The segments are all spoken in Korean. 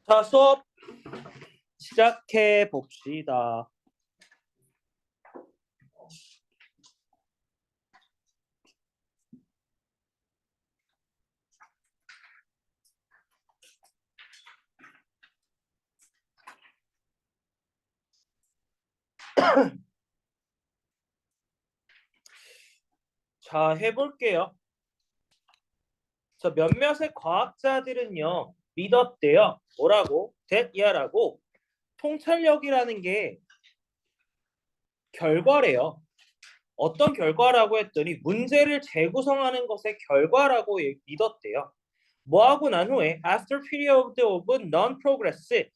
자, 수업 시작해 봅시다. 자, 해볼게요. 자, 몇몇의 과학자들은요, 믿었대요. 뭐라고? that year라고. 통찰력이라는 게 결과래요. 어떤 결과라고 했더니 문제를 재구성하는 것의 결과라고 믿었대요. 뭐하고 난 후에 after period of non-progress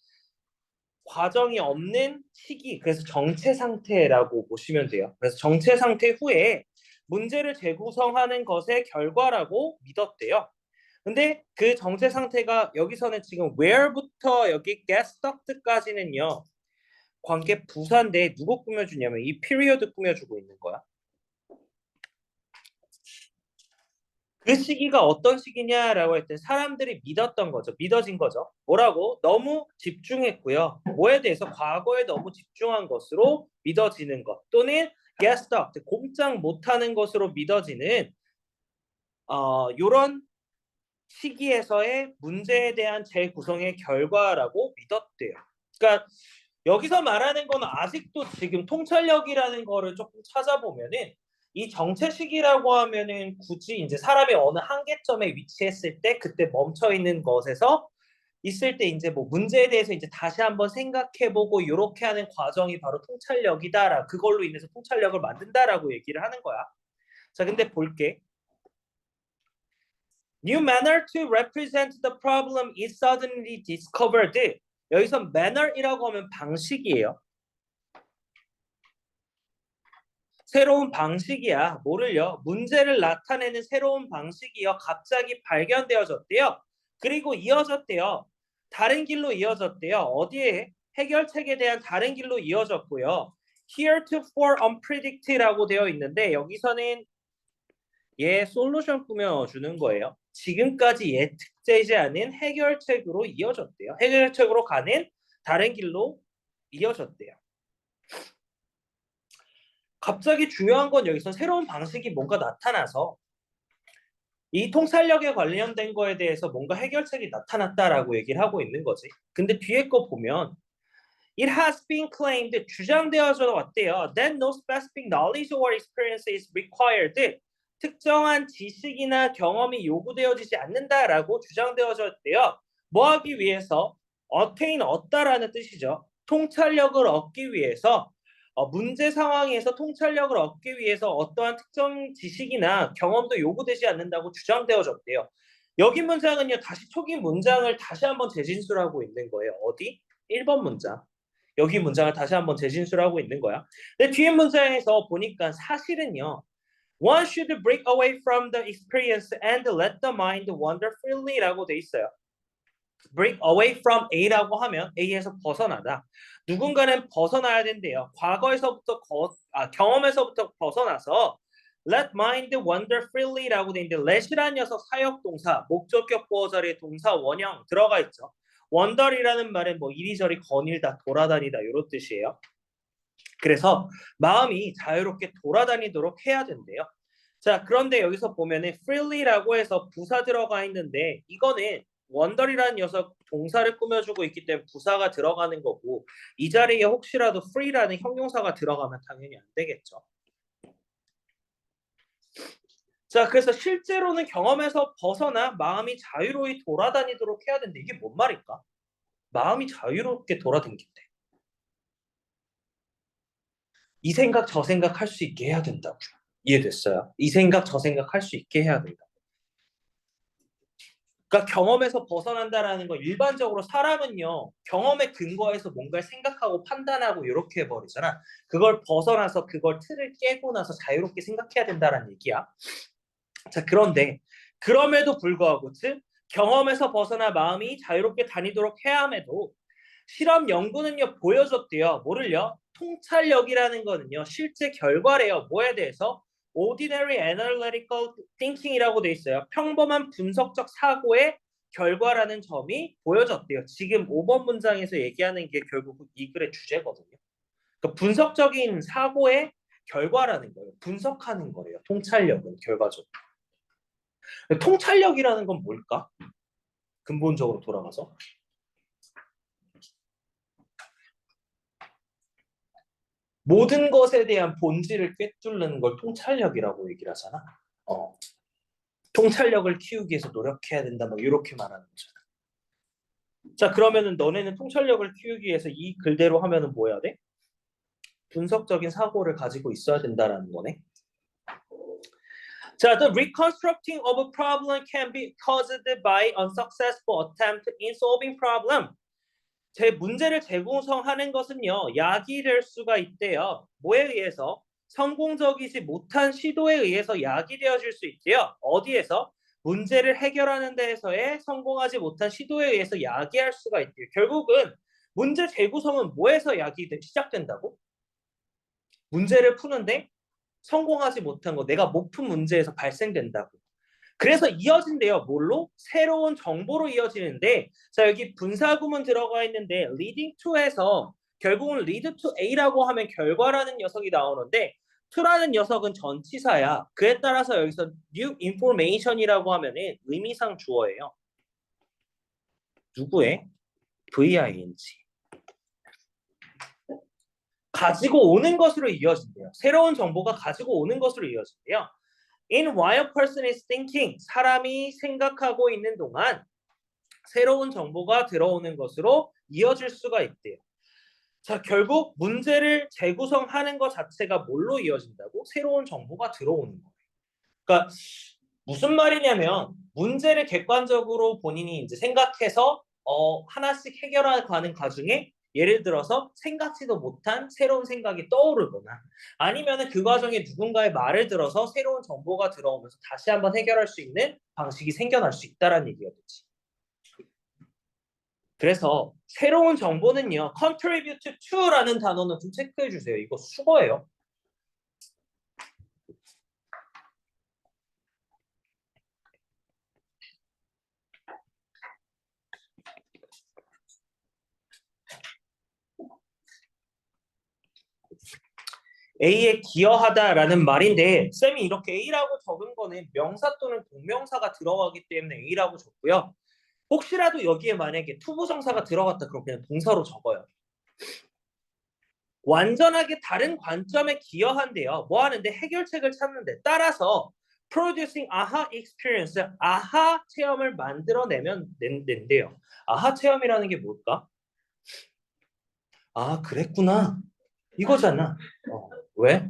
과정이 없는 시기, 그래서 정체 상태라고 보시면 돼요. 그래서 정체 상태 후에 문제를 재구성하는 것의 결과라고 믿었대요. 근데 그 정체 상태가 여기서는 지금 where부터 여기 get stuck까지는요. 관계 부사인데 누구 꾸며주냐면 이 period 꾸며주고 있는 거야. 그 시기가 어떤 시기냐라고 했더니 사람들이 믿었던 거죠. 믿어진 거죠. 뭐라고? 너무 집중했고요. 뭐에 대해서 과거에 너무 집중한 것으로 믿어지는 것 또는 get stuck, 꼼짝 못하는 것으로 믿어지는 요런 시기에서의 문제에 대한 재구성의 결과라고 믿었대요. 그러니까 여기서 말하는 거는 아직도 지금 통찰력이라는 거를 조금 찾아보면은 이 정체식이라고 하면은 굳이 이제 사람이 어느 한계점에 위치했을 때 그때 멈춰 있는 것에서 있을 때 이제 뭐 문제에 대해서 이제 다시 한번 생각해보고 이렇게 하는 과정이 바로 통찰력이다라 그걸로 인해서 통찰력을 만든다라고 얘기를 하는 거야. 자, 근데 볼게. New manner to represent the problem is suddenly discovered. 여기서 manner이라고 하면 방식이에요. 새로운 방식이야. 뭐를요? 문제를 나타내는 새로운 방식이요. 갑자기 발견되어졌대요. 그리고 이어졌대요. 다른 길로 이어졌대요. 어디에? 해결책에 대한 다른 길로 이어졌고요. Heretofore unpredicted라고 되어 있는데 여기서는 솔루션 꾸며주는 거예요. 지금까지 예측되지 않은 해결책으로 이어졌대요. 해결책으로 가는 다른 길로 이어졌대요. 갑자기 중요한 건 여기서 새로운 방식이 뭔가 나타나서 이 통찰력에 관련된 거에 대해서 뭔가 해결책이 나타났다라고 얘기를 하고 있는 거지. 근데 뒤에 거 보면 It has been claimed, 주장되어져 왔대요. That no specific knowledge or experience is required. 특정한 지식이나 경험이 요구되어지지 않는다라고 주장되어졌대요. 뭐 하기 위해서? attain, 얻다라는 뜻이죠. 통찰력을 얻기 위해서 문제 상황에서 통찰력을 얻기 위해서 어떠한 특정 지식이나 경험도 요구되지 않는다고 주장되어졌대요. 여기 문장은요. 다시 초기 문장을 다시 한번 재진술하고 있는 거예요. 어디? 1번 문장. 여기 문장을 다시 한번 재진술하고 있는 거야. 근데 뒤에 문장에서 보니까 사실은요. One should break away from the experience and let the mind wander freely 라고 돼 있어요. break away from A라고 하면 A에서 벗어나다. 누군가는 벗어나야 된대요. 과거에서부터 경험에서부터 벗어나서 let mind wander freely라고 돼 있는데 let이라는 녀석 사역동사, 목적격 보어 자리에 동사 원형 들어가 있죠. wander이라는 말은 뭐 이리저리 거닐다, 돌아다니다 이런 뜻이에요. 그래서 마음이 자유롭게 돌아다니도록 해야 된대요. 자, 그런데 여기서 보면은 freely라고 해서 부사 들어가 있는데 이거는 원더리라는 녀석 동사를 꾸며주고 있기 때문에 부사가 들어가는 거고 이 자리에 혹시라도 free라는 형용사가 들어가면 당연히 안 되겠죠. 자, 그래서 실제로는 경험에서 벗어나 마음이 자유로이 돌아다니도록 해야 되는데 이게 뭔 말일까? 마음이 자유롭게 돌아다니긴대. 이 생각 저 생각 할 수 있게 해야 된다고요. 이해됐어요? 이 생각 저 생각 할 수 있게 해야 된다. 그러니까 경험에서 벗어난다라는 거 일반적으로 사람은요 경험에 근거해서 뭔가를 생각하고 판단하고 이렇게 해버리잖아. 그걸 벗어나서 그걸 틀을 깨고 나서 자유롭게 생각해야 된다라는 얘기야. 자, 그런데 그럼에도 불구하고 즉 경험에서 벗어나 마음이 자유롭게 다니도록 해야 함에도 실험 연구는요 보여줬대요. 뭐를요? 통찰력이라는 거는요 실제 결과래요. 뭐에 대해서? Ordinary Analytical Thinking이라고 돼 있어요. 평범한 분석적 사고의 결과라는 점이 보여졌대요. 지금 5번 문장에서 얘기하는 게 결국 이 글의 주제거든요. 그러니까 분석적인 사고의 결과라는 거예요. 분석하는 거예요. 통찰력은 결과적으로. 통찰력이라는 건 뭘까? 근본적으로 돌아가서. 모든 것에 대한 본질을 꿰뚫는 걸 통찰력이라고 얘기를 하잖아. 통찰력을 키우기 위해서 노력해야 된다. 막 이렇게 말하는 거잖아. 자, 그러면은 너네는 통찰력을 키우기 위해서 이 글대로 하면은 뭐 해야 돼? 분석적인 사고를 가지고 있어야 된다라는 거네. 자, the reconstructing of a problem can be caused by unsuccessful attempt in solving problem. 제 문제를 재구성하는 것은요, 약이 될 수가 있대요. 뭐에 의해서? 성공적이지 못한 시도에 의해서 약이 되어질 수 있대요. 어디에서? 문제를 해결하는 데에서의 성공하지 못한 시도에 의해서 야기할 수가 있대요. 결국은 문제 재구성은 뭐에서 시작된다고? 문제를 푸는데 성공하지 못한 거, 내가 못 푼 문제에서 발생된다고. 그래서 이어진대요. 뭘로? 새로운 정보로 이어지는데, 자, 여기 분사구문 들어가 있는데 leading to에서 결국은 lead to A라고 하면 결과라는 녀석이 나오는데 to라는 녀석은 전치사야. 그에 따라서 여기서 new information이라고 하면은 의미상 주어예요. 누구의? VING. 가지고 오는 것으로 이어진대요. 새로운 정보가 가지고 오는 것으로 이어진대요. In while a person is thinking, 사람이 생각하고 있는 동안 새로운 정보가 들어오는 것으로 이어질 수가 있대요. 자, 결국 문제를 재구성하는 것 자체가 뭘로 이어진다고? 새로운 정보가 들어오는 거예요. 그러니까 무슨 말이냐면 문제를 객관적으로 본인이 이제 생각해서 하나씩 해결하는 과정에 예를 들어서 생각지도 못한 새로운 생각이 떠오르거나 아니면은 그 과정에 누군가의 말을 들어서 새로운 정보가 들어오면서 다시 한번 해결할 수 있는 방식이 생겨날 수 있다라는 얘기였지. 그래서 새로운 정보는요, contribute to라는 단어는 좀 체크해 주세요. 이거 수거예요. A에 기여하다라는 말인데 쌤이 이렇게 A라고 적은 거는 명사 또는 동명사가 들어가기 때문에 A라고 적고요. 혹시라도 여기에 만약에 투부정사가 들어갔다 그럼 그냥 동사로 적어요. 완전하게 다른 관점에 기여한대요. 뭐 하는데? 해결책을 찾는데. 따라서 producing aha experience, 아하 체험을 만들어내면 된대요. 아하 체험이라는 게 뭘까? 아, 그랬구나. 이거잖아. 왜?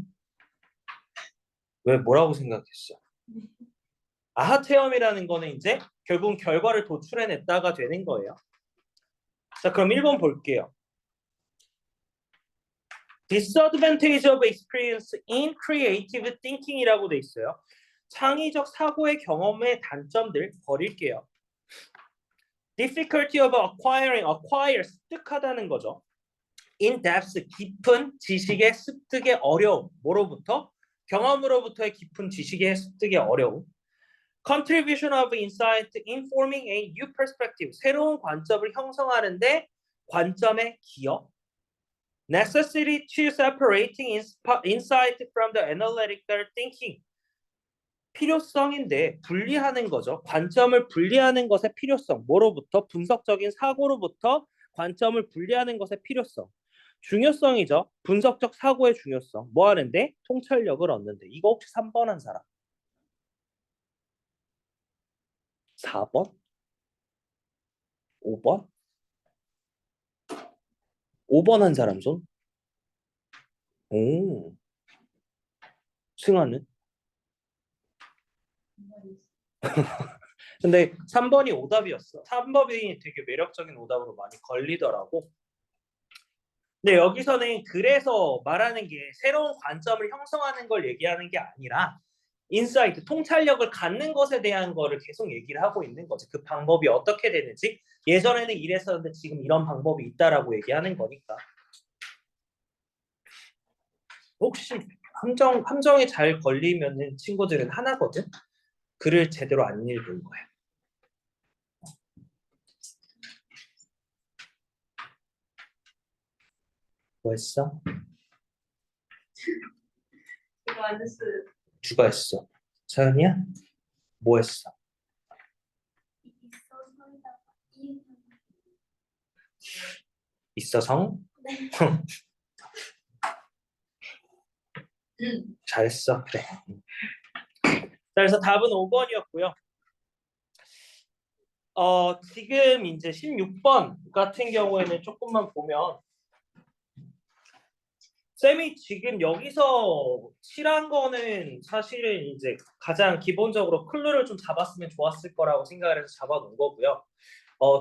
왜 뭐라고 생각했어? 아하 체험이라는 거는 이제 결국은 결과를 도출해냈다가 되는 거예요. 자, 그럼 1번 볼게요. Disadvantage of experience in creative thinking이라고 돼 있어요. 창의적 사고의 경험의 단점들 버릴게요. Difficulty of acquiring, acquire, 습득하다는 거죠. In-depth, 깊은 지식의 습득의 어려움. 뭐로부터? 경험으로부터의 깊은 지식의 습득의 어려움. Contribution of insight in forming a new perspective. 새로운 관점을 형성하는데 관점의 기여. Necessity to separating insight from the analytical thinking. 필요성인데 분리하는 거죠. 관점을 분리하는 것의 필요성. 뭐로부터? 분석적인 사고로부터 관점을 분리하는 것의 필요성. 중요성이죠. 분석적 사고의 중요성. 뭐 하는데? 통찰력을 얻는데. 이거 혹시 3번 한 사람? 4번? 5번? 5번 한 사람 손? 오. 승아는? 근데 3번이 오답이었어. 3번이 되게 매력적인 오답으로 많이 걸리더라고. 근데 여기서는 그래서 말하는 게 새로운 관점을 형성하는 걸 얘기하는 게 아니라 인사이트, 통찰력을 갖는 것에 대한 거를 계속 얘기를 하고 있는 거지. 그 방법이 어떻게 되는지 예전에는 이랬었는데 지금 이런 방법이 있다라고 얘기하는 거니까. 혹시 함정에 잘 걸리면은 친구들은 하나거든. 글을 제대로 안 읽은 거야. 뭐 했어? 이거 안 했어요. 누가 했어? 서연이야? 뭐 했어? 있어성? 네. 잘했어. 그래. 자, 그래서 답은 5번이었고요. 지금 이제 16번 같은 경우에는 조금만 보면 쌤이 지금 여기서 칠한 거는 사실은 이제 가장 기본적으로 클루를 좀 잡았으면 좋았을 거라고 생각을 해서 잡아놓은 거고요.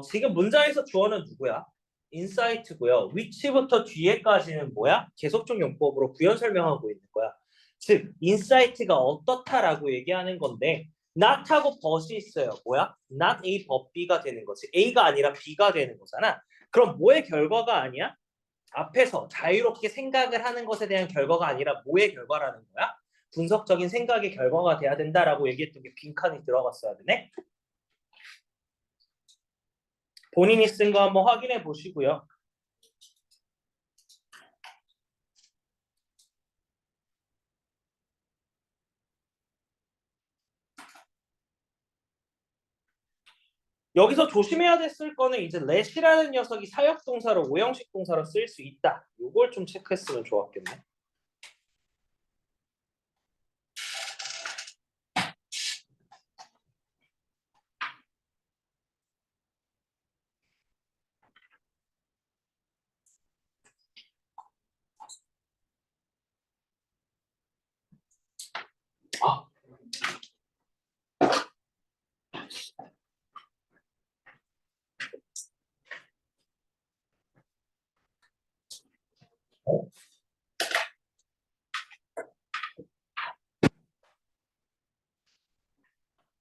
지금 문장에서 주어는 누구야? 인사이트고요. 위치부터 뒤에까지는 뭐야? 계속적 용법으로 구현 설명하고 있는 거야. 즉, 인사이트가 어떻다라고 얘기하는 건데 not하고 but이 있어요. 뭐야? not A, but B가 되는 거지. A가 아니라 B가 되는 거잖아. 그럼 뭐의 결과가 아니야? 앞에서 자유롭게 생각을 하는 것에 대한 결과가 아니라 뭐의 결과라는 거야? 분석적인 생각의 결과가 돼야 된다라고 얘기했던 게 빈칸이 들어갔어야 되네. 본인이 쓴 거 한번 확인해 보시고요. 여기서 조심해야 됐을 거는 이제 let이라는 녀석이 사역동사로 오형식 동사로 쓰일 수 있다. 이걸 좀 체크했으면 좋았겠네. 아.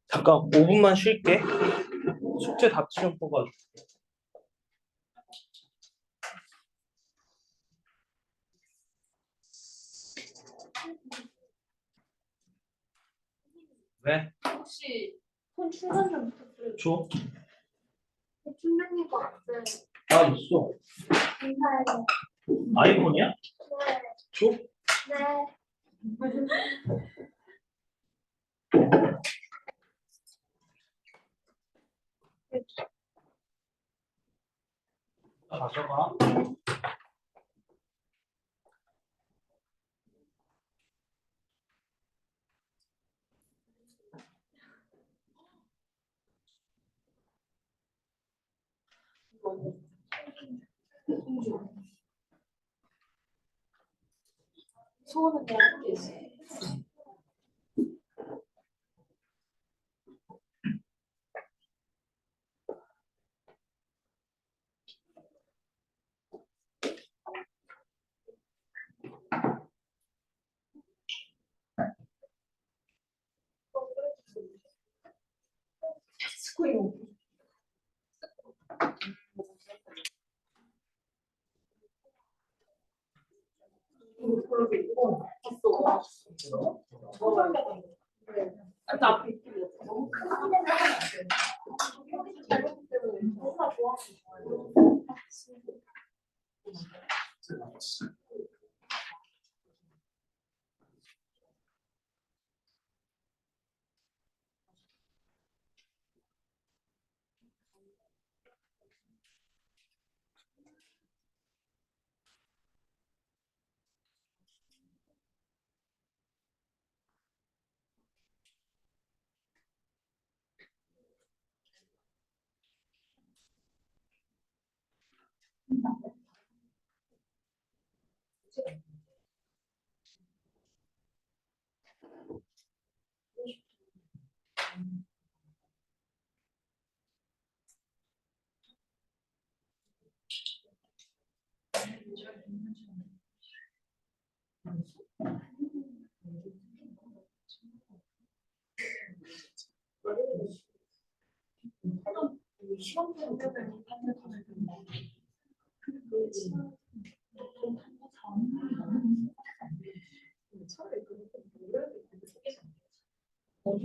잠깐 5분만 쉴게. 숙제 답지 좀 뽑아줘. 왜? 혹시 폰 충전 좀 부탁드려요. 줘? 충전인 것 같아요. 아 있어. 감사해요. 아이폰이야? 네. 줘? 네. 가져가. 소원은 그냥 있어요. 스코이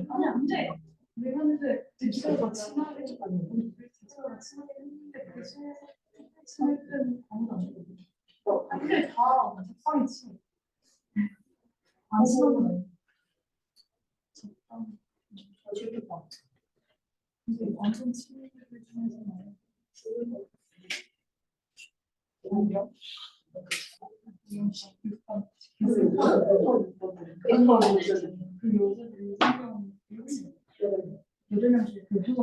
아니 안 돼. 내가 했는데 집에서 친하게 했는데 그 중에서 친할 때는 아무도 안 돼. 근데 적당히지. 안 친하면 적당히. 재밌겠다. 근데 완전 친해질 중에서는 뭔가? 그 요새 생명 8명씩 그 회사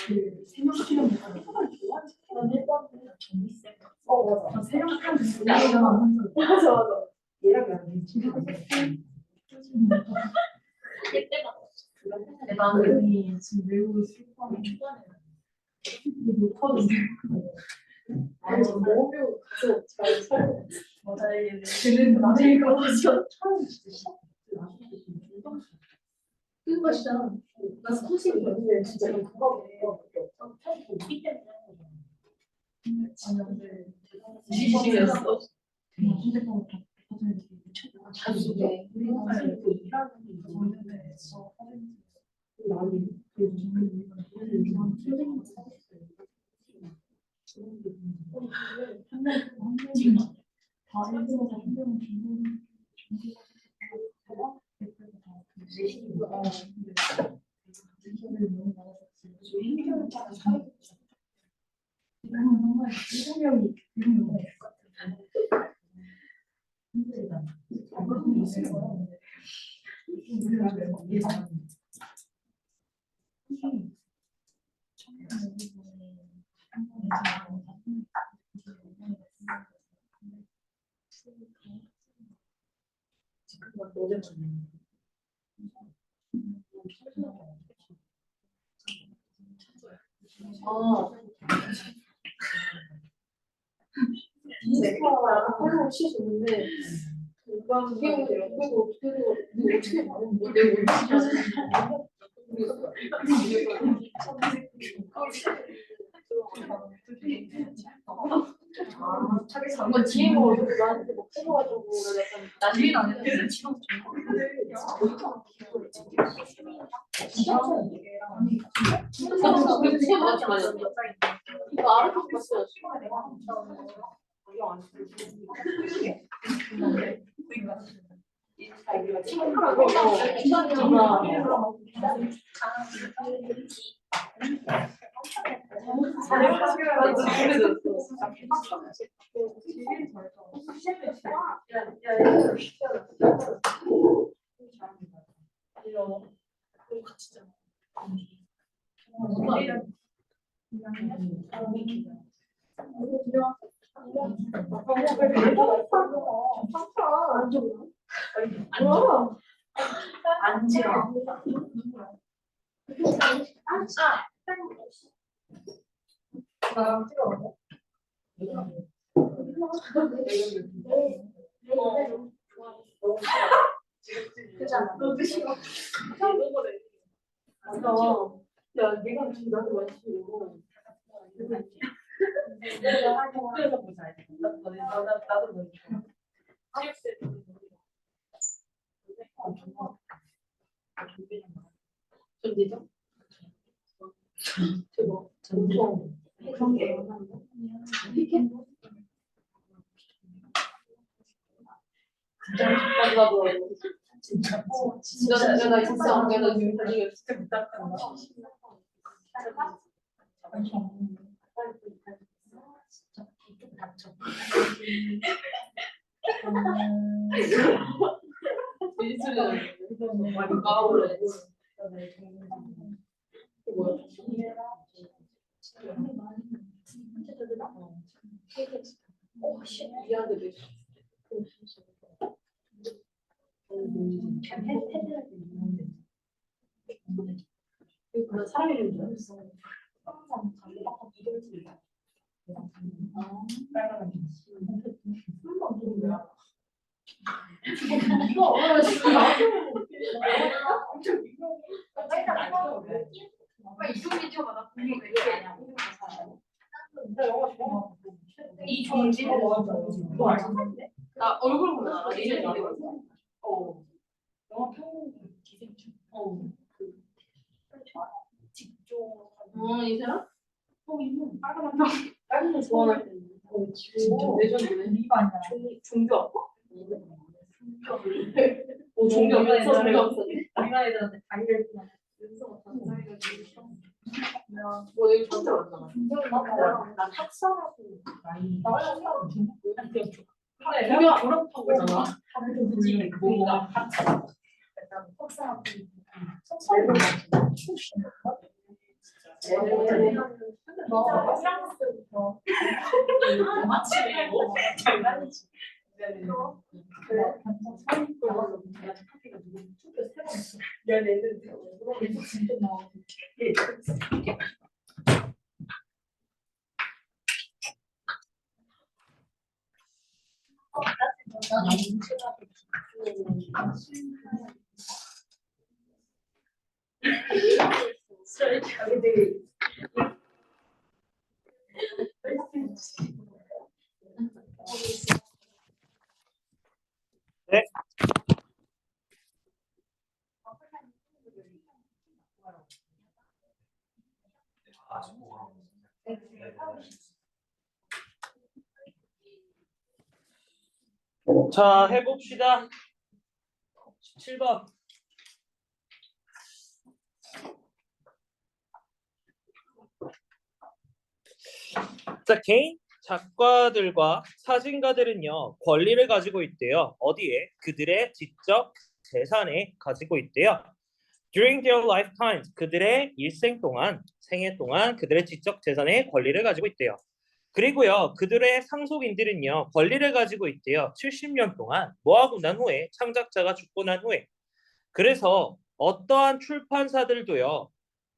그 세명 시키는 거 맞아. 세명 시키는 맞아. 얘랑 나랑 나는 지금 매우 슬퍼하는 못하는데 아니 너무 잘 살고 맞아 걔는 나중에 가서 그 맛이잖아. 나 스포츠를 봤는데 진짜 이거 그거 아니 근데 지식이었어. 휴대폰 자주 돼. 저희는 나는 다 일본에서 한 명은 중국 이스파랑 한국 시 줬는데 금방 그리고 어떻게 말하는 거 내가 자기 장관 GM으로 나한테 막 해가지고 약간 나중에 안 했는데 지금 이거 알아서 봤어요. 안지라. 나랑 찍어. 그잖아. 너도 싫어. 맞아. 야, 네가 지금 나한테 많이 치고. 그래서 보자. 나도 너무 좋아. 전지죠? 저거 엄청 그런 게 나도 진짜 진짜 나 진짜 안 그래도 지금 나중에 진짜 부탁한다. 진짜 이쪽 닥쳐. 미술은 많이 까불래. 뭐야? 미안해. 그 사람 이름 줄 알았어. 빨간 이종지? 나 얼굴 보면 알아. 이름이 영화 평론 기생충. 직종. 이 사람? 이분 빨간 거 좋아할 때. 진짜 레전드네. 리바 아니야. 종교학과? 오, 종교학과 종교학과. 리바 애들한테 다이를 그냥 뭐 여기 처음 들어봤나? 나 탁사하고 나 탁사하고 종교 종교 졸업하고 있잖아. 다들 그지 뭔가 약간 탁사하고 석사하고 너 프랑스 때부터 마치고 장난이지. 네. 자, 해봅시다. 17번. 자, 개인 작가들과 사진가들은요, 권리를 가지고 있대요. 어디에? 그들의 지적 재산에 가지고 있대요. During their lifetimes, 그들의 일생 동안, 생애 동안 그들의 지적 재산에 권리를 가지고 있대요. 그리고요, 그들의 상속인들은요, 권리를 가지고 있대요. 70년 동안 뭐하고 난 후에, 창작자가 죽고 난 후에. 그래서 어떠한 출판사들도요,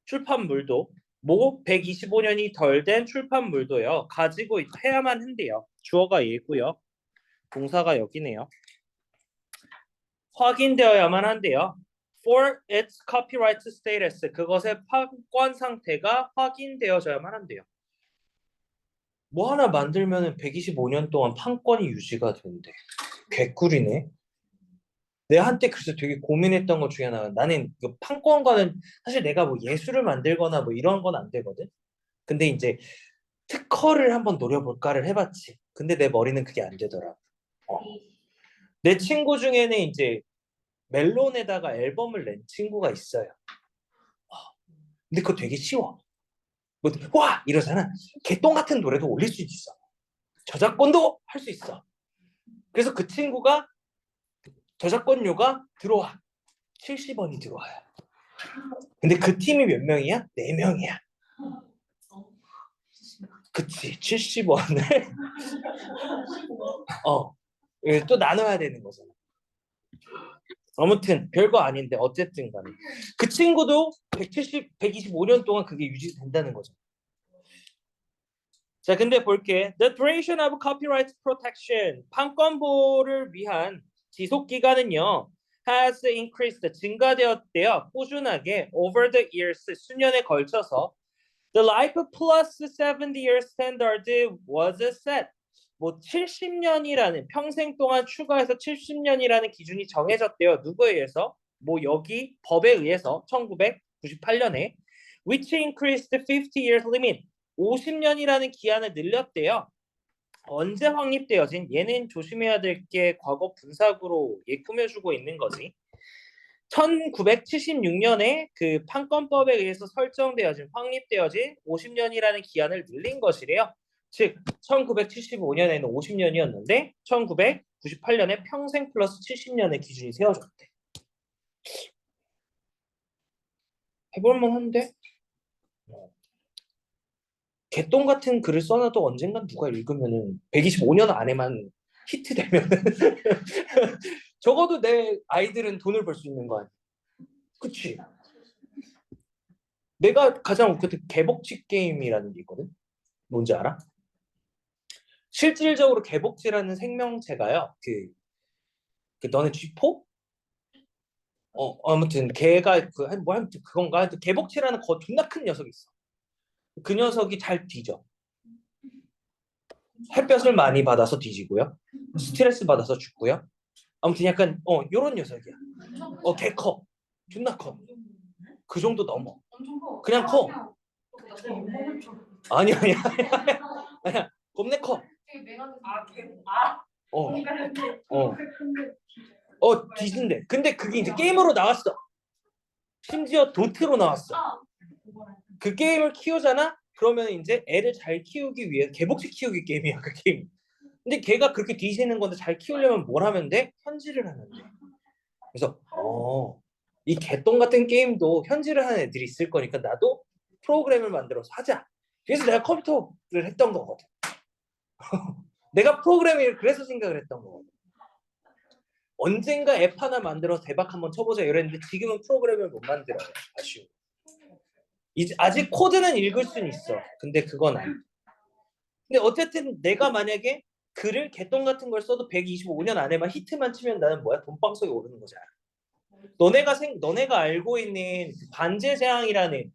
출판물도 모 125년이 덜 된 출판물도요, 가지고 해야만 한대요. 주어가 얘고요. 동사가 여기네요. 확인되어야만 한대요. For its copyright status, 그것의 판권 상태가 확인되어져야만 한대요. 뭐 하나 만들면은 125년 동안 판권이 유지가 된대. 개꿀이네. 내가 한때 그래서 되게 고민했던 것 중에 하나가 나는 그 판권과는 사실 내가 뭐 예술을 만들거나 뭐 이런 건 안 되거든. 근데 이제 특허를 한번 노려볼까를 해봤지. 근데 내 머리는 그게 안 되더라. 내 친구 중에는 이제 멜론에다가 앨범을 낸 친구가 있어요. 근데 그거 되게 쉬워. 뭐, 와! 이러잖아. 개똥 같은 노래도 올릴 수 있어. 저작권도 할 수 있어. 그래서 그 친구가 저작권료가 들어와. 70원이 들어와요. 근데 그 팀이 몇 명이야? 4명이야. 그치, 70원을 또 나눠야 되는 거잖아. 아무튼 별거 아닌데 어쨌든 간에 그 친구도 125년 동안 그게 유지된다는 거죠. 자, 근데 볼게. The duration of copyright protection, 판권보호를 위한 지속 기간은요, has increased, 증가되었대요. 꾸준하게 over the years, 수년에 걸쳐서. The life plus 70-year standard was set. 뭐 70년이라는 평생 동안 추가해서 70년이라는 기준이 정해졌대요. 누구에 의해서? 뭐 여기 법에 의해서 1998년에 which increased 50 years limit. 50년이라는 기한을 늘렸대요. 언제 확립되어진? 얘는 조심해야 될 게 과거 분사구로 얘 꾸며주고 있는 거지. 1976년에 그 판권법에 의해서 설정되어진 확립되어진 50년이라는 기한을 늘린 것이래요. 즉 1975년에는 50년이었는데 1998년에 평생 플러스 70년의 기준이 세워졌대. 해볼만 한데? 개똥 같은 글을 써놔도 언젠간 누가 읽으면은 125년 안에만 히트되면은 적어도 내 아이들은 돈을 벌 수 있는 거 아니야? 그치? 내가 가장 웃겼던 개복치 게임이라는 게 있거든? 뭔지 알아? 실질적으로 개복치라는 생명체가요. 그 너네 쥐포? 아무튼 걔가 아무튼 그건가? 하여튼 개복치라는 존나 큰 녀석이 있어. 그 녀석이 잘 뒤져. 햇볕을 많이 받아서 뒤지고요. 스트레스 받아서 죽고요. 아무튼 약간 요런 녀석이야. 개 커. 존나 커. 그 정도 넘어. 그냥 커. 아니야. 아니야. 겁내 커. 귀신들. 근데 그게 이제 게임으로 나왔어. 심지어 도트로 나왔어. 그 게임을 키우잖아? 그러면 이제 애를 잘 키우기 위해 개복치 키우기 게임이야, 그 게임. 근데 걔가 그렇게 뒤지는 건데 잘 키우려면 뭘 하면 돼? 현질을 하면 돼. 그래서 이 개똥 같은 게임도 현질을 하는 애들이 있을 거니까 나도 프로그램을 만들어서 하자. 그래서 내가 컴퓨터를 했던 거거든. 내가 프로그래밍을 그래서 생각을 했던 거거든. 언젠가 앱 하나 만들어서 대박 한번 쳐보자 이랬는데 지금은 프로그램을 못 만들어요. 아쉬워. 이제 아직 코드는 읽을 수는 있어. 근데 그건 아니야. 근데 어쨌든 내가 만약에 글을 개똥 같은 걸 써도 125년 안에만 히트만 치면 나는 뭐야? 돈방석에 오르는 거잖아. 너네가 알고 있는 반지의 제왕이라는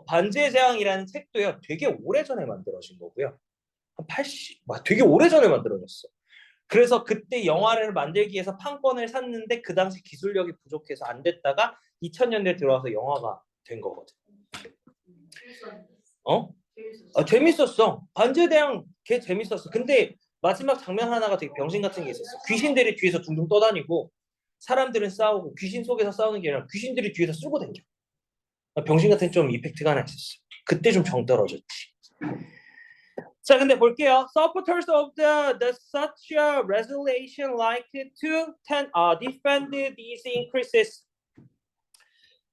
반지의 제왕이라는 책도요. 되게 오래전에 만들어진 거고요. 한 80, 되게 오래전에 만들어졌어. 그래서 그때 영화를 만들기 위해서 판권을 샀는데 그 당시 기술력이 부족해서 안 됐다가 2000년대에 들어와서 영화가 된 거거든. 재밌었어. 반지의 제왕 걔 재밌었어. 근데 마지막 장면 하나가 되게 병신 같은 게 있었어. 귀신들이 뒤에서 둥둥 떠다니고 사람들은 싸우고 귀신 속에서 싸우는 게 아니라 귀신들이 뒤에서 쓸고 다녀. 병신 같은 좀 이펙트가 하나 있었어. 그때 좀 정 떨어졌지. 자, 근데 볼게요. Supporters of the such a resolution like to defend these increases.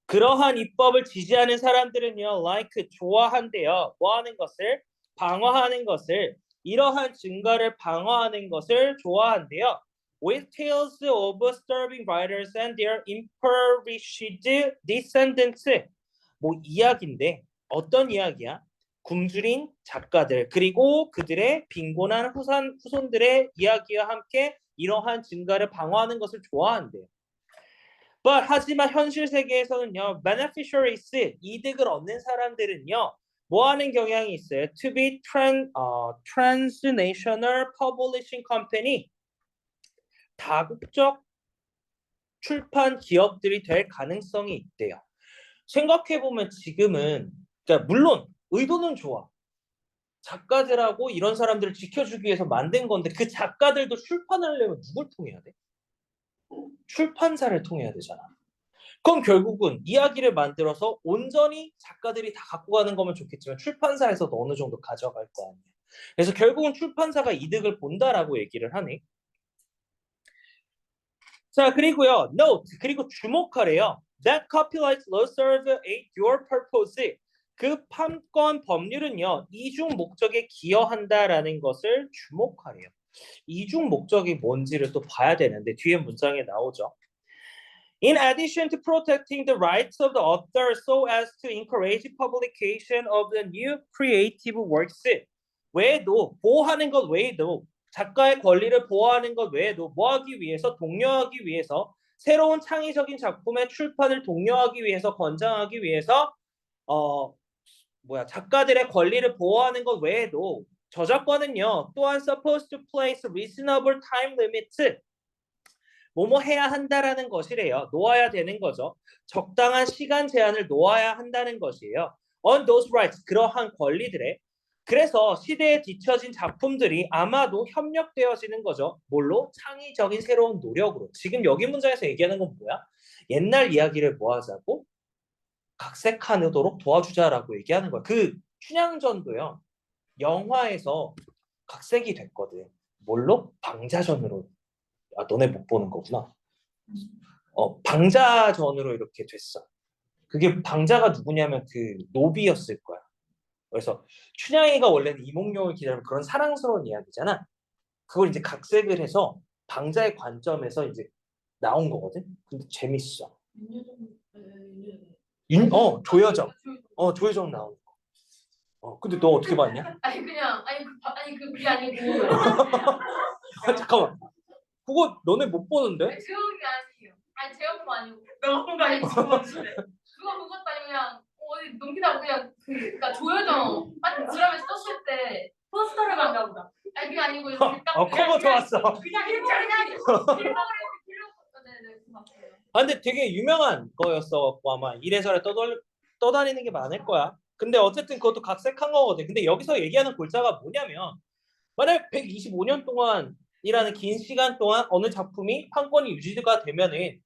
그러한 입법을 지지하는 사람들은요, like 좋아한대요. 뭐 하는 것을? 방어하는 것을. 이러한 증가를 방어하는 것을 좋아한대요. With tales of starving writers and their impoverished descendants. 뭐 이야기인데 어떤 이야기야? 굶주린 작가들 그리고 그들의 빈곤한 후손들의 이야기와 함께 이러한 증가를 방어하는 것을 좋아한대요. 하지만 현실 세계에서는요, beneficiaries, 이득을 얻는 사람들은요, 뭐 하는 경향이 있어요? To be transnational publishing company, 다국적 출판 기업들이 될 가능성이 있대요. 생각해보면 지금은, 그러니까 물론 의도는 좋아. 작가들하고 이런 사람들을 지켜주기 위해서 만든 건데 그 작가들도 출판하려면 누굴 통해야 돼? 출판사를 통해야 되잖아. 그럼 결국은 이야기를 만들어서 온전히 작가들이 다 갖고 가는 거면 좋겠지만 출판사에서도 어느 정도 가져갈 거 아니야. 그래서 결국은 출판사가 이득을 본다라고 얘기를 하네. 자, 그리고요. note, 그리고 주목하래요. That copyright law serve a dual purpose. 그 판권 법률은요. 이중 목적에 기여한다라는 것을 주목하래요. 이중 목적이 뭔지를 또 봐야 되는데 뒤에 문장에 나오죠. In addition to protecting the rights of the author so as to encourage publication of the new creative works. 외에도 보호하는 것 외에도 작가의 권리를 보호하는 것 외에도 뭐 하기 위해서 독려하기 위해서 새로운 창의적인 작품의 출판을 독려하기 위해서 권장하기 위해서 작가들의 권리를 보호하는 것 외에도 저작권은요 또한 supposed to place reasonable time limits 뭐뭐 해야 한다라는 것이래요. 놓아야 되는 거죠. 적당한 시간 제한을 놓아야 한다는 것이에요. On those rights, 그러한 권리들에. 그래서 시대에 뒤처진 작품들이 아마도 협력되어지는 거죠. 뭘로? 창의적인 새로운 노력으로. 지금 여기 문장에서 얘기하는 건 뭐야? 옛날 이야기를 모아자고 각색하도록 도와주자라고 얘기하는 거야. 그 춘향전도요. 영화에서 각색이 됐거든. 뭘로? 방자전으로. 아, 너네 못 보는 거구나. 방자전으로 이렇게 됐어. 그게 방자가 누구냐면 그 노비였을 거야. 그래서 춘향이가 원래는 이몽룡을 기다리는 그런 사랑스러운 이야기잖아. 그걸 이제 각색을 해서 방자의 관점에서 이제 나온 거거든. 근데 재밌어. 조여정. 조여정 나온 거. 근데 너 어떻게 봤냐? 그게 아니고. 잠깐만. 그거 너네 못 보는데? 제목이 아니에요. 제목도 아니고. 너무 아니고 그건데. 그것도 아니면 어디 넘기다가 그냥 그러니까 조여정 드라마에서 떴을 때 포스터를 봤나 보다. 그게 아니고 이렇게 딱 커버 좋았어. 그냥 필름을 네네 맞아요. 근데 되게 유명한 거였어. 아마 이래저래 떠다니는 게 많을 거야. 근데 어쨌든 그것도 각색한 거거든. 근데 여기서 얘기하는 골자가 뭐냐면 만약 125년 동안 이라는 긴 시간 동안 어느 작품이 판권이 유지가 되면은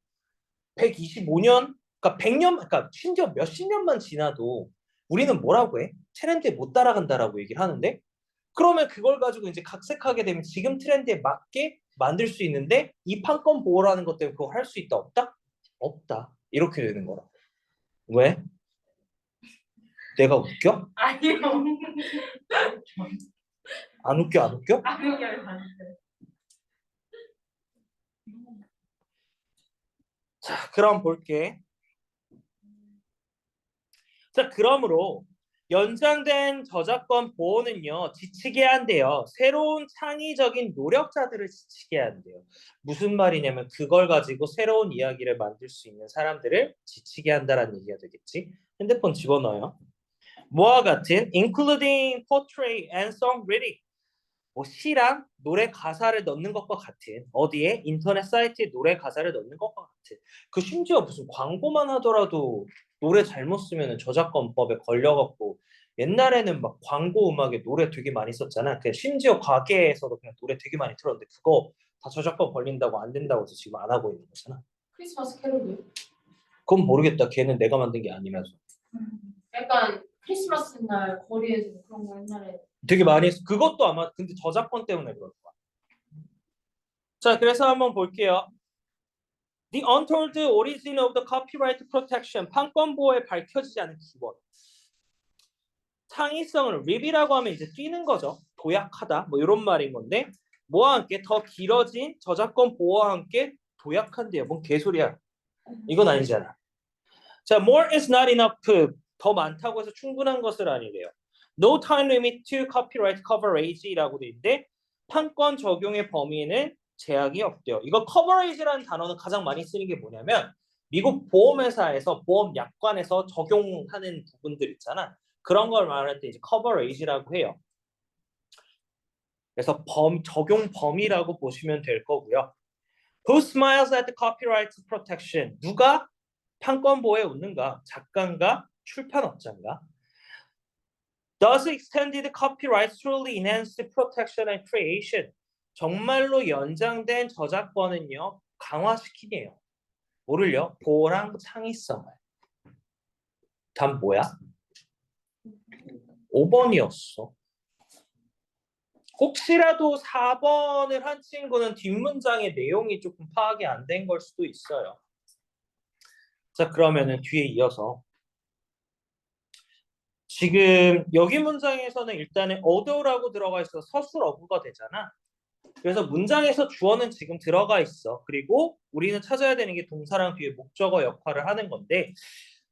125년, 그러니까 100년, 그러니까 심지어 몇십 년만 지나도 우리는 뭐라고 해? 트렌드에 못 따라간다라고 얘기를 하는데 그러면 그걸 가지고 이제 각색하게 되면 지금 트렌드에 맞게 만들 수 있는데 이 판권 보호라는 것 때문에 그거 할 수 있다 없다? 없다. 이렇게 되는 거라. 왜? 내가 웃겨? 아니요. 안 웃겨 안 웃겨? 아니요. 자, 그럼 볼게. 자, 그러므로 연장된 저작권 보호는요, 지치게 한대요. 새로운 창의적인 노력자들을 지치게 한대요. 무슨 말이냐면 그걸 가지고 새로운 이야기를 만들 수 있는 사람들을 지치게 한다라는 얘기가 되겠지. 핸드폰 집어넣어요. 뭐와 같은 including portrait and song reading. 뭐 시랑 노래 가사를 넣는 것과 같은 어디에 인터넷 사이트에 노래 가사를 넣는 것과 같은 그 심지어 무슨 광고만 하더라도 노래 잘못 쓰면 저작권법에 걸려갖고 옛날에는 막 광고 음악에 노래 되게 많이 썼잖아. 그 심지어 가게에서도 그냥 노래 되게 많이 틀었는데 그거 다 저작권 걸린다고 안 된다고 해서 지금 안 하고 있는 거잖아. 크리스마스 캐롤이요? 그건 모르겠다. 걔는 내가 만든 게 아니라서. 약간 크리스마스 날 거리에서 그런 거 옛날에 되게 많이 했어. 그것도 아마 근데 저작권 때문에 그럴 거야. 자, 그래서 한번 볼게요. The untold origin of the copyright protection. 판권 보호에 밝혀지지 않은 기원. 창의성을 립이라고 하면 이제 뛰는 거죠. 도약하다. 뭐 이런 말인 건데 뭐와 함께 더 길어진 저작권 보호와 함께 도약한대요. 뭔 개소리야. 이건 아니잖아. 자, more is not enough. 더 많다고 해서 충분한 것은 아니래요. No time limit to copyright coverage라고 돼 있는데 판권 적용의 범위에는 제약이 없대요. 이거 coverage라는 단어는 가장 많이 쓰는 게 뭐냐면 미국 보험회사에서 보험 약관에서 적용하는 부분들 있잖아. 그런 걸 말할 때 이제 coverage라고 해요. 그래서 적용 범위라고 보시면 될 거고요. Who smiles at the copyright protection? 누가 판권 보호에 웃는가? 작가인가? 출판업자인가? Does extended copyright truly enhance the protection and creation? 정말로 연장된 저작권은요 강화시키네요. 뭐를요? 보호랑 창의성을. 답 뭐야? 5번이었어. 혹시라도 4번을 한 친구는 뒷문장의 내용이 조금 파악이 안 된 걸 수도 있어요. 자, 그러면은 뒤에 이어서 지금 여기 문장에서는 일단은 어도라고 들어가 있어서 서술어구가 되잖아. 그래서 문장에서 주어는 지금 들어가 있어. 그리고 우리는 찾아야 되는 게 동사랑 뒤에 목적어 역할을 하는 건데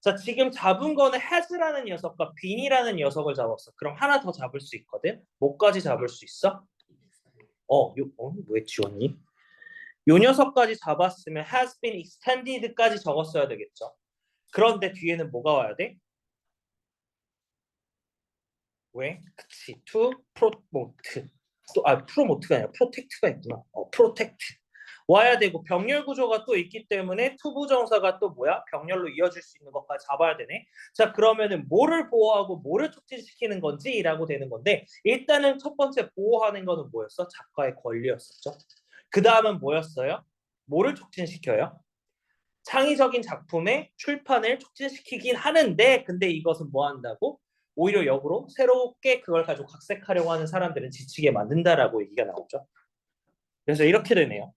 자, 지금 잡은 거는 has라는 녀석과 been이라는 녀석을 잡았어. 그럼 하나 더 잡을 수 있거든? 뭐까지 잡을 수 있어? 왜 지웠니? 요 녀석까지 잡았으면 has been extended까지 적었어야 되겠죠. 그런데 뒤에는 뭐가 와야 돼? 왜? 그치. to promote. promote가 아니라 protect가 있구나. protect. 와야 되고 병렬 구조가 또 있기 때문에 to 부정사가 또 뭐야? 병렬로 이어질 수 있는 것까지 잡아야 되네. 자, 그러면은 뭐를 보호하고 뭐를 촉진시키는 건지라고 되는 건데 일단은 첫 번째 보호하는 거는 뭐였어? 작가의 권리였었죠. 그 다음은 뭐였어요? 뭐를 촉진시켜요? 창의적인 작품의 출판을 촉진시키긴 하는데 근데 이것은 뭐 한다고? 오히려 역으로 새롭게 그걸 가지고 각색하려고 하는 사람들은 지치게 만든다라고 얘기가 나오죠. 그래서 이렇게 되네요.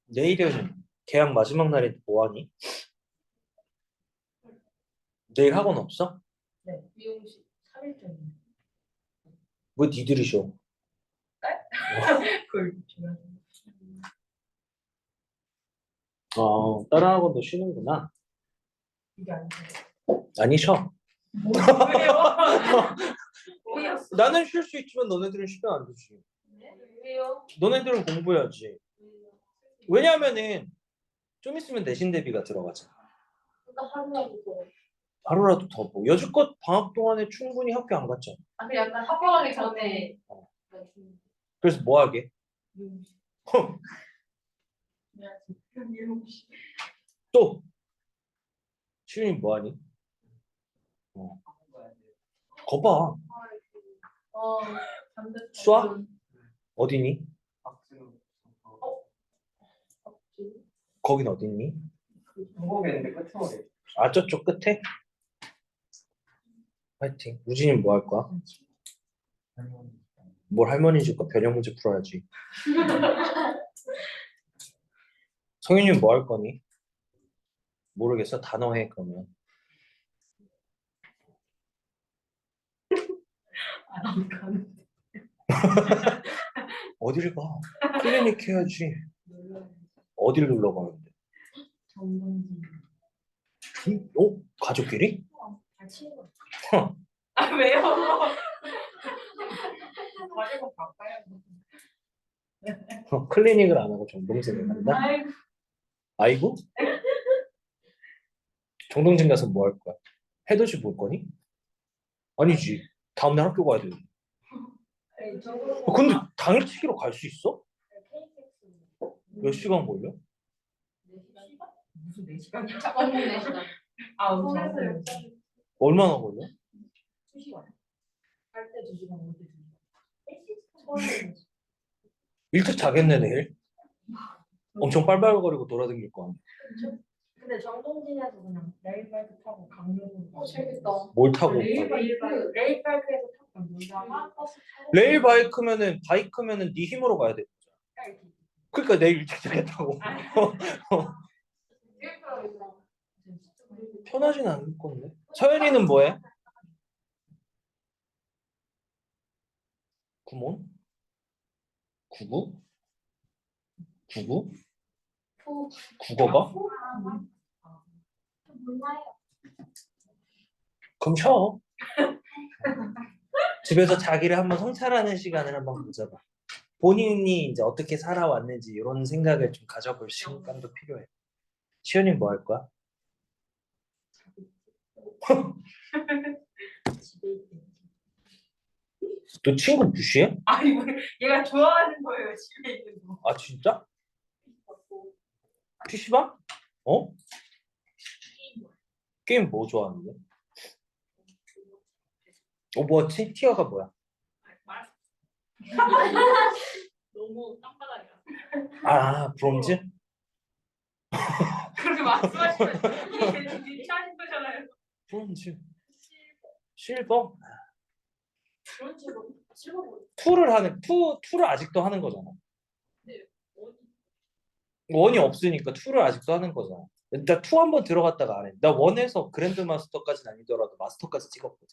내일은 계약 마지막 날인데 뭐하니? 내일 학원 없어? 네. 미용실 3일 전에 왜 니들이 쉬어? 그걸 주면 다른 학원도 쉬는구나. 이게 아니고 아니 쉬어. 뭐예요? 나는 쉴 수 있지만 너네들은 쉬면 안 되지. 왜요? 너네들은 공부해야지. 왜냐면은 좀 있으면 내신 대비가 들어가잖아. 그러니까 하루라도 더. 하루라도 더 뭐. 여지껏 방학 동안에 충분히 학교 안 갔잖아. 아, 그 약간 합격하기 전에 그래서 뭐 하게? 미용실. 그래야지. 또 시윤이 뭐하니? 거봐. 쏴? 어디니? 거긴 어디니? 한국에 끝에 아 저쪽 끝에? 파이팅. 우진이는 뭐 할 거야? 뭘 할머니 줄까? 변형 문제 풀어야지. 성윤이는 뭐 할 거니? 모르겠어. 단어해 그러면. 어딜 가? 클리닉 해야지. 어딜 눌러가는데? 가족끼리? 아 왜요? 클리닉을 안 하고 정동생을 한다? 아이고. 아이고? 정동진 가서 뭐 할 거야? 해돋이 볼 거니? 아니지. 다음날 학교 가야 돼. 근데 당일치기로 갈 수 있어? 몇 시간 걸려? 무슨 4시간이야? 언니 내시다. 서울에서 얼마나 걸려? 2시간. 갈때 2시간, 올때 2시간. 일찍 자겠네 내일. 엄청 빨빨거리고 돌아다닐 거 아니야. 근데 정동진에서 그냥 레일바이크 타고 강릉으로 재밌다. 뭘 타고 가? 레일바이크에서 타고 놀다가 버스 타고 레일 바이크면은 네 힘으로 가야 돼. 그러니까 내일 일찍 자겠다고. 편하진 않을 건데. 서연이는 뭐해? 구몬? 구구? 구구? 국어가? 몰라요. 그럼 쉬어. 집에서 자기를 한번 성찰하는 시간을 한번 가져봐. 본인이 이제 어떻게 살아왔는지 이런 생각을 좀 가져볼 시간도 필요해. 시연이 뭐 할 거야? 집에 있대. 너 친구 무시해? 아니 얘가 좋아하는 거예요 집에 있는 거. 아 진짜? PC방? 어? 게임 뭐 좋아하는데? 뭐지? 티어가 뭐야? 너무 땅바닥이야. 아 브론즈? 그렇게 말씀하시면 이게 유치하신 거잖아요. 브론즈 실버? 그런 식으로 실버보드. 투를 아직도 하는 거잖아. 네. 원이 없으니까 투를 아직도 하는 거잖아. 나 투 한 번 들어갔다가 안 해. 나 원에서 그랜드 마스터까지는 아니더라도 마스터까지 찍었거든.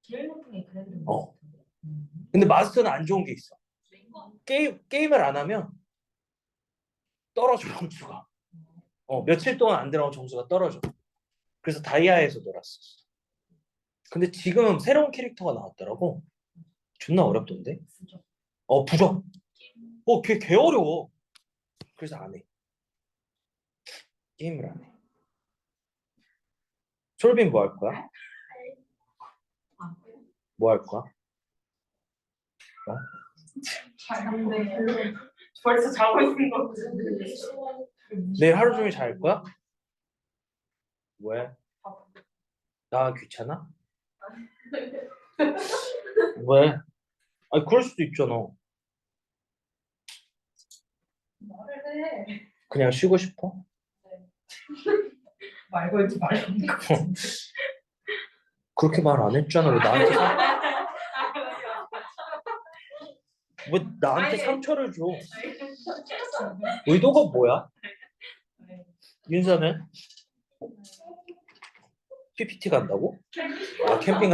제일 높은 게 그랜드 어. 마스터인데. 근데 마스터는 안 좋은 게 있어. 게임을 안 하면 떨어져 점수가. 며칠 동안 안 들어온 점수가 떨어져. 그래서 다이아에서 놀았었어. 근데 지금 새로운 캐릭터가 나왔더라고. 존나 어렵던데. 부적. 걔 어려워. 그래서 안 해. 게임을 안 해. 솔빈 뭐 할 거야? 뭐 할 거야? 잘하는데 벌써 자고 있는 거. 내일 하루 종일 잘 거야? 왜? 나 귀찮아? 왜? 아니 그럴 수도 있잖아. 말을 해. 그냥 쉬고 싶어? 말 걸지 말라는 거. 그렇게 말 안 했잖아. 왜 나한테 상처를 줘? 의도가 뭐야? 윤서는? PPT 간다고? 아 캠핑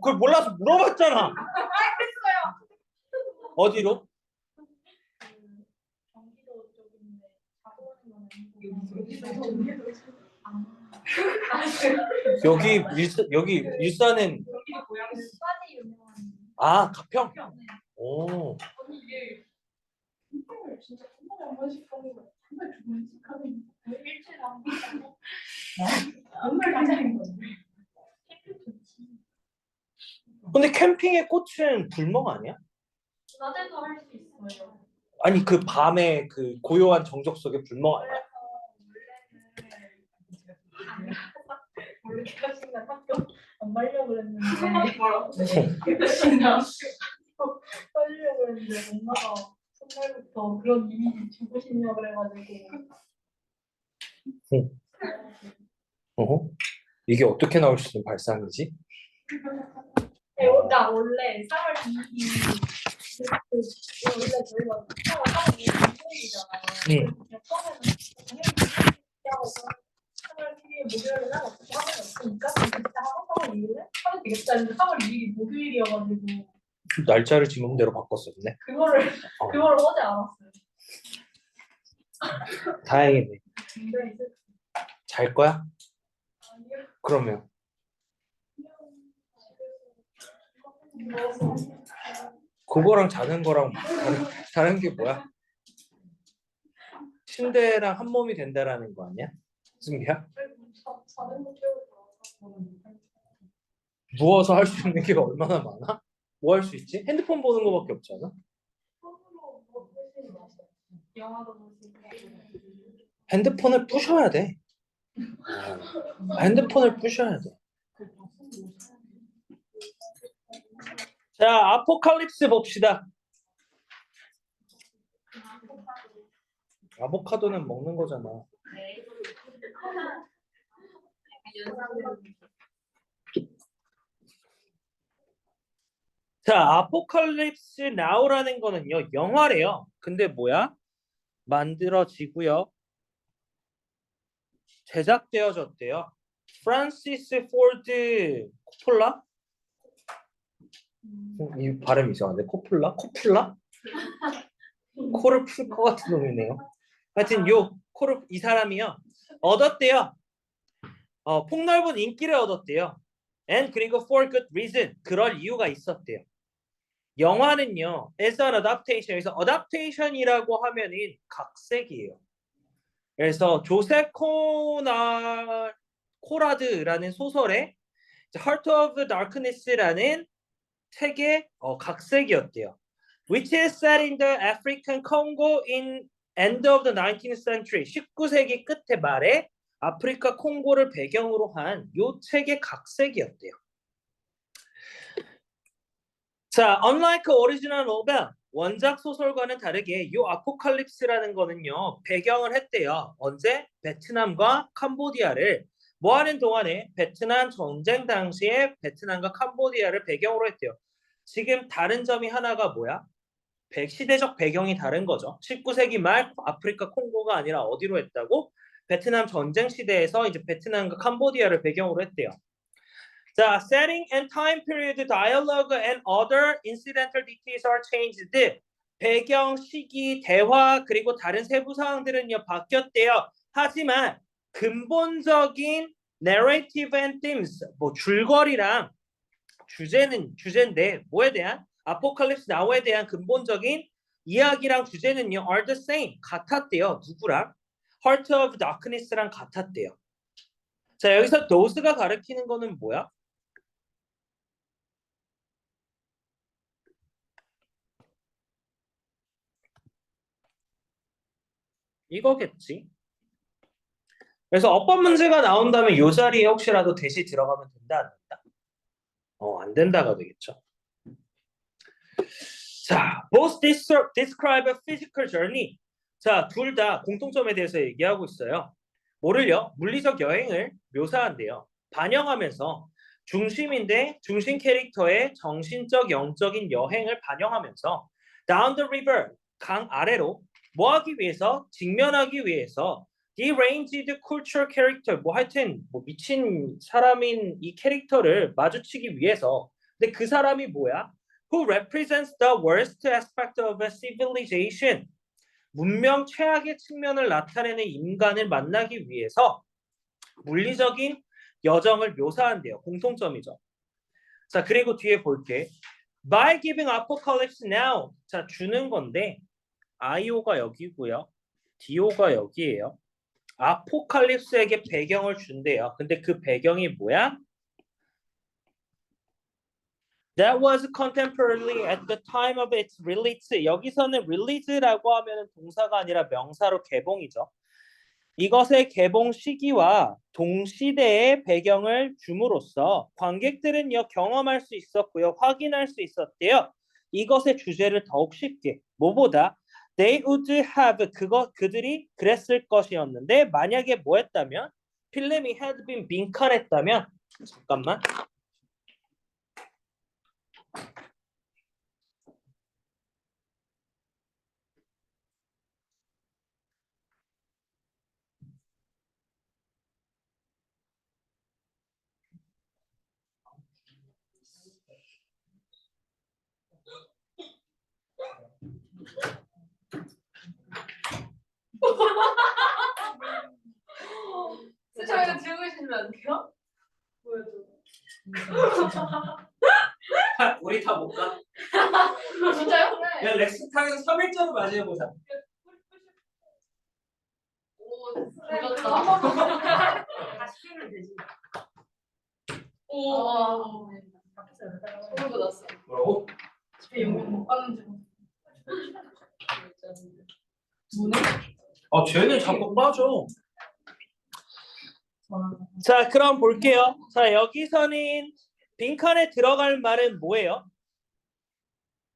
그걸 몰라서 물어봤잖아. 어디로? 경기도 쪽인데 자고 오는 여기 일산은 경기도 고양시 싸지 유명한. 가평? 오 언니 이게 캠핑을 진짜 한 달에 한 번씩 하는 거야. 한 달에 두 번씩 하는 거야. 일주일에 한 번씩. 정말 가자는 거지. 캠핑 좋지. 근데 캠핑의 꽃은 불멍 아니야? 낮에도 할 수 있어요. 아니 그 밤에 그 고요한 정적 속에 불멍 아니야? 원래 개학식날 학교 안 가려고 그랬는데 뭐라고? 개학식날 가려고 했는데 엄마가 첫날부터 그런 이미지 주고 싶냐 그래가지고 어? 이게 어떻게 나올 수 있는 발상이지? 나 원래 4월 2일이 원래 저희가 4월 2일이잖아. 처음에는 당연히 3월 7일 목요일에 난 어떻게 하면 없으니까 그때 하고 4월 2일에 하면 되겠다 했는데 4월 2일이 목요일이어가지고 날짜를 지 맘대로 바꿨었네. 그거를 어제 알았어요. 다행이네. 굉장히 잘 거야? 아니요. 그러면 그거랑 자는 거랑 다른 게 뭐야? 침대랑 한 몸이 된다라는 거 아니야? 승기야? 자는 거 깨우고 누워서 할 수 있는 게 얼마나 많아? 뭐 할 수 있지? 핸드폰 보는 거밖에 없잖아. 손으로 뭐 볼수 있어. 영화도 볼 수 있고. 핸드폰을 부셔야 돼. 핸드폰을 부셔야 돼. 자, 아포칼립스 봅시다. 아보카도는 먹는 거잖아. 자, 아포칼립스 나우라는 거는요, 영화래요. 근데 뭐야? 만들어지고요. 제작되어졌대요. 프란시스 포드 코폴라? 이 발음이 이상한데 코폴라? 코폴라? 코를 풀 것 같은 놈이네요. 하여튼 이 사람이요. 얻었대요. 폭넓은 인기를 얻었대요. And 그리고 for good reason. 그럴 이유가 있었대요. 영화는요. as an adaptation. 그래서 adaptation이라고 하면은 각색이에요. 그래서 조셉 코라드라는 소설의 Heart of Darkness라는 책의 각색이었대요. Which is set in the African Congo in end of the 19th century. 19세기 끝에 말에 아프리카 콩고를 배경으로 한 요 책의 각색이었대요. 자, unlike original novel, 원작 소설과는 다르게 요 아포칼립스라는 거는요, 배경을 했대요. 언제? 베트남과 캄보디아를 뭐 하는 동안에 베트남 전쟁 당시에 베트남과 캄보디아를 배경으로 했대요. 지금 다른 점이 하나가 뭐야? 시대적 배경이 다른 거죠. 19세기 말 아프리카 콩고가 아니라 어디로 했다고? 베트남 전쟁 시대에서 이제 베트남과 캄보디아를 배경으로 했대요. 자, setting and time period, dialogue and other incidental details are changed. 배경, 시기, 대화 그리고 다른 세부 사항들은요 바뀌었대요. 하지만 근본적인 narrative and themes, 뭐 줄거리랑 주제인데 뭐에 대한 아포칼립스 나우에 대한 근본적인 이야기랑 주제는요 are the same 같았대요. 누구랑? Heart of Darkness랑 같았대요. 자, 여기서 those가 가리키는 거는 뭐야? 이거겠지. 그래서 어법 문제가 나온다면 이 자리에 혹시라도 대시 들어가면 된다 안 된다? 안 된다가 되겠죠. 자, both describe a physical journey. 자, 둘 다 공통점에 대해서 얘기하고 있어요. 뭐를요? 물리적 여행을 묘사한대요. 반영하면서 중심인데 중심 캐릭터의 정신적 영적인 여행을 반영하면서 down the river 강 아래로 뭐 하기 위해서 직면하기 위해서 deranged cultural character 뭐 하여튼 뭐 미친 사람인 이 캐릭터를 마주치기 위해서 근데 그 사람이 뭐야? Who represents the worst aspect of a civilization 문명 최악의 측면을 나타내는 인간을 만나기 위해서 물리적인 여정을 묘사한대요. 공통점이죠. 자, 그리고 뒤에 볼게. By giving apocalypse now. 자, 주는 건데 IO가 여기고요. DO가 여기예요. 아포칼립스에게 배경을 준대요. 근데 그 배경이 뭐야? That was contemporary at the time of its release. 여기서는 release라고 하면 동사가 아니라 명사로 개봉이죠. 이것의 개봉 시기와 동시대의 배경을 줌으로써 관객들은요 경험할 수 있었고요 확인할 수 있었대요. 이것의 주제를 더욱 쉽게 뭐보다 they would have 그들이 그랬을 것이었는데 만약에 뭐했다면 필름이 had been 빈칸했다면 잠깐만 저희가 들고 계시면 안 돼요? 우리 다 못 가. 진짜요? 야 렉스탕에서 3일째로 맞이해보자. 오, 늦었다. 다시 키우면 되지. 오, 밖에서 소름 돋았어. 뭐라고? 집에 연결 못 가는 중. 뭐네? 아 쟤는 자꾸 빠져. 자 그럼 볼게요. 자 여기서는 빈칸에 들어갈 말은 뭐예요?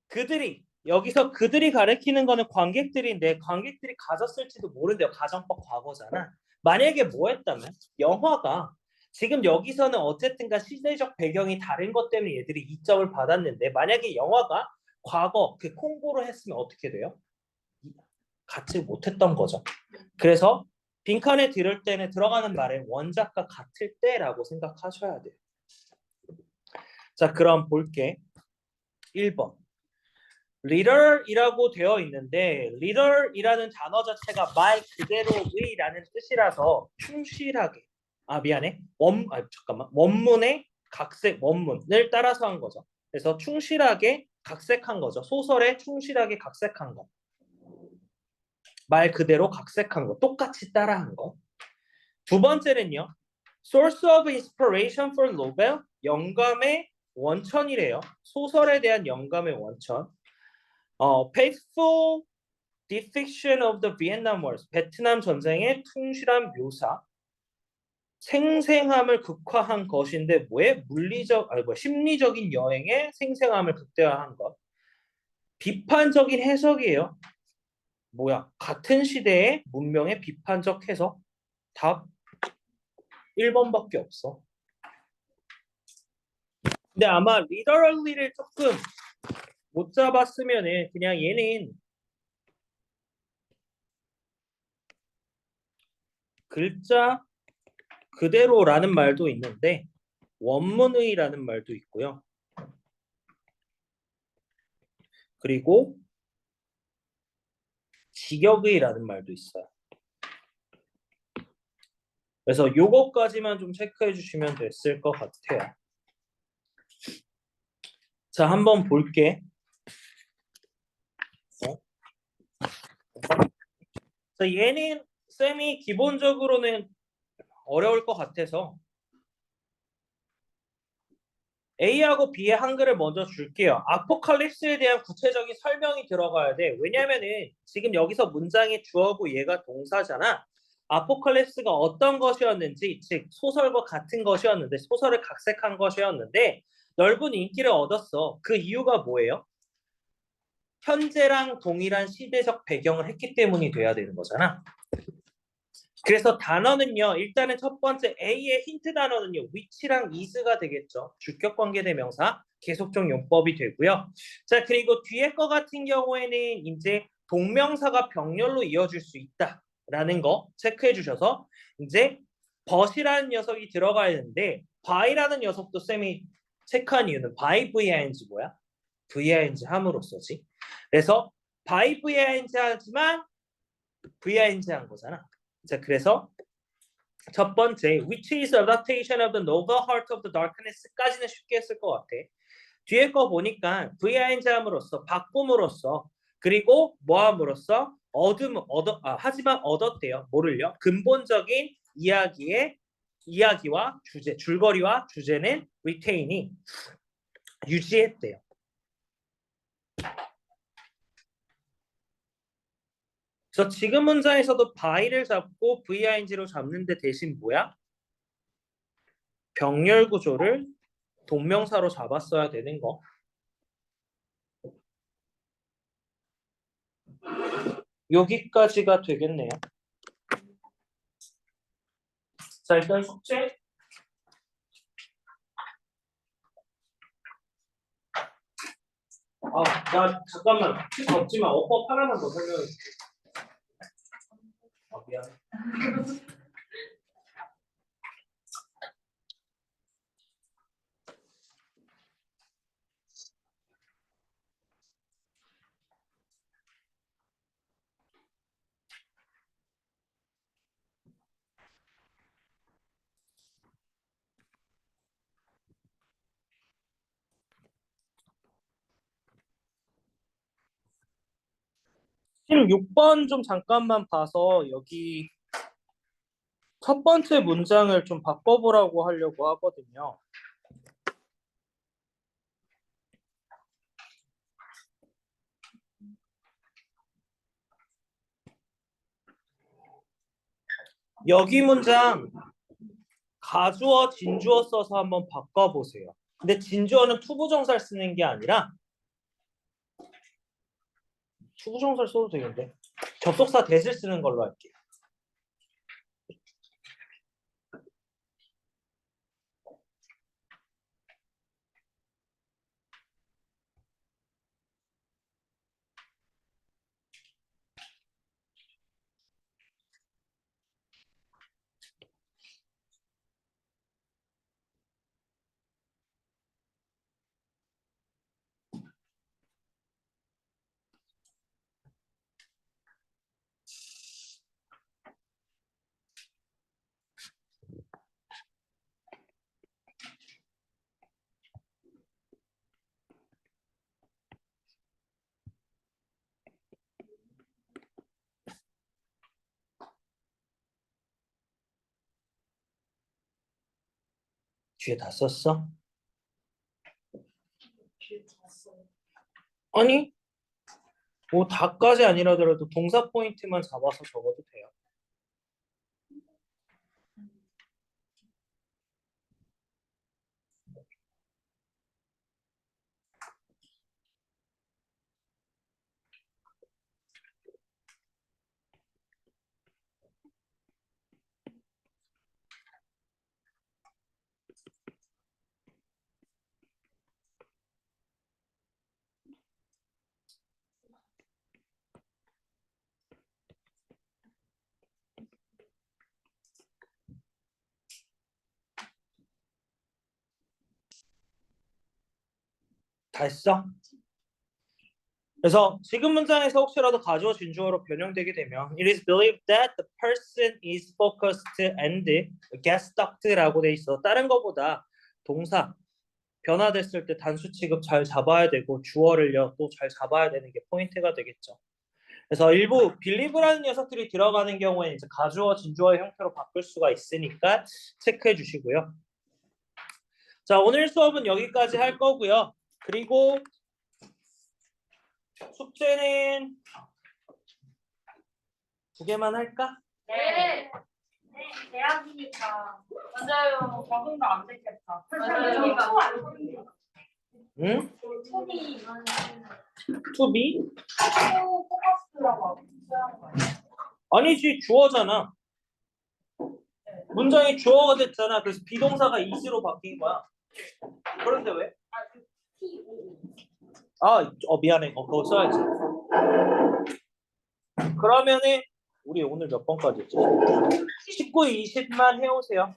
그들이 여기서 그들이 가리키는 거는 관객들인데 관객들이 가졌을지도 모른대요. 가정법 과거잖아. 만약에 뭐 했다면 영화가 지금 여기서는 어쨌든가 시대적 배경이 다른 것 때문에 얘들이 2점을 받았는데 만약에 영화가 과거 그 콩고를 했으면 어떻게 돼요? 같이 못했던 거죠. 그래서 빈칸에 들을 때는 들어가는 말에 원작과 같을 때라고 생각하셔야 돼요. 자 그럼 볼게. 1번 liter이라고 되어 있는데 liter이라는 단어 자체가 말 그대로의라는 뜻이라서 충실하게 미안해 잠깐만 원문의 각색 원문을 따라서 한 거죠. 그래서 충실하게 각색한 거죠. 소설에 충실하게 각색한 거. 말 그대로 각색한 거, 똑같이 따라한 거. 두 번째는요. Source of inspiration for novel, 영감의 원천이래요. 소설에 대한 영감의 원천. Faithful depiction of the Vietnam War, 베트남 전쟁의 충실한 묘사. 생생함을 극화한 것인데 뭐에? 심리적인 여행의 생생함을 극대화한 것. 비판적인 해석이에요. 같은 시대의 문명의 비판적 해석? 답 1번밖에 없어. 근데 아마 literally를 조금 못 잡았으면은 그냥 얘는 글자 그대로라는 말도 있는데 원문의라는 말도 있고요. 그리고 직역의라는 말도 있어요. 그래서 요거까지만 좀 체크해 주시면 됐을 것 같아요. 자, 한번 볼게. 자, 얘는 쌤이 기본적으로는 어려울 것 같아서 A하고 B의 한글을 먼저 줄게요. 아포칼립스에 대한 구체적인 설명이 들어가야 돼. 왜냐면은 지금 여기서 문장의 주어고 얘가 동사잖아. 아포칼립스가 어떤 것이었는지, 즉 소설과 같은 것이었는데 소설을 각색한 것이었는데 넓은 인기를 얻었어. 그 이유가 뭐예요? 현재랑 동일한 시대적 배경을 했기 때문이 돼야 되는 거잖아. 그래서 단어는요. 일단은 첫 번째 A의 힌트 단어는요. which랑 is가 되겠죠. 주격 관계 대명사 계속적 용법이 되고요. 자 그리고 뒤에 거 같은 경우에는 이제 동명사가 병렬로 이어질 수 있다라는 거 체크해 주셔서 이제 but이라는 녀석이 들어가야 되는데 by라는 녀석도 쌤이 체크한 이유는 by ving 뭐야? ving 함으로써지. 그래서 by ving 하지만 ving 한 거잖아. 자, 그래서 첫 번째 which is adaptation of the novel Heart of the Darkness까지는 쉽게 했을 것 같아. 뒤에 거 보니까 ving 함으로써 바꿈으로써 그리고 뭐함으로써 하지만 얻었대요. 뭐를요? 근본적인 이야기와 주제, 줄거리와 주제는 retaining 유지했대요. 그래서 지금 문장에서도 by를 잡고 VING로 잡는데 대신 뭐야? 병렬 구조를 동명사로 잡았어야 되는 거. 여기까지가 되겠네요. 자, 일단 숙제. 나 잠깐만. 책 덮지 마. 어법 하나만 더 설명해 줄게. 미안해. 지금 6번 좀 잠깐만 봐서 여기 첫 번째 문장을 좀 바꿔보라고 하려고 하거든요. 여기 문장 가주어, 진주어 써서 한번 바꿔보세요. 근데 진주어는 투부정사를 쓰는 게 아니라 투부정사를 써도 되겠는데 접속사 that을 쓰는 걸로 할게요. 뒤에 다 썼어? 아니, 뭐 다까지 아니라더라도 동사 포인트만 잡아서 적어도 돼요. 다 했어? 그래서 지금 문장에서 혹시라도 가주어 진주어로 변형되게 되면 It is believed that the person is focused and gets stuck라고 돼 있어. 다른 거보다 동사 변화됐을 때 단수 취급 잘 잡아야 되고 주어를요 또 잘 잡아야 되는 게 포인트가 되겠죠. 그래서 일부 believe라는 녀석들이 들어가는 경우에 이제 가주어 진주어의 형태로 바꿀 수가 있으니까 체크해 주시고요. 자, 오늘 수업은 여기까지 할 거고요. 그리고 숙제는 2개만 할까? 네. 대학이니까. 맞아요. 적응도 안 됐겠다. 맞아요. 응? 톤이 to be? 포커스라고 하고 있어요. 아니지, 주어잖아. 문장이 주어가 됐잖아. 그래서 비동사가 is로 바뀐 거야. 그런데 왜? 미안해. 그거 써야지. 그러면은 우리 오늘 몇 번까지 했지? 19, 20만 해오세요.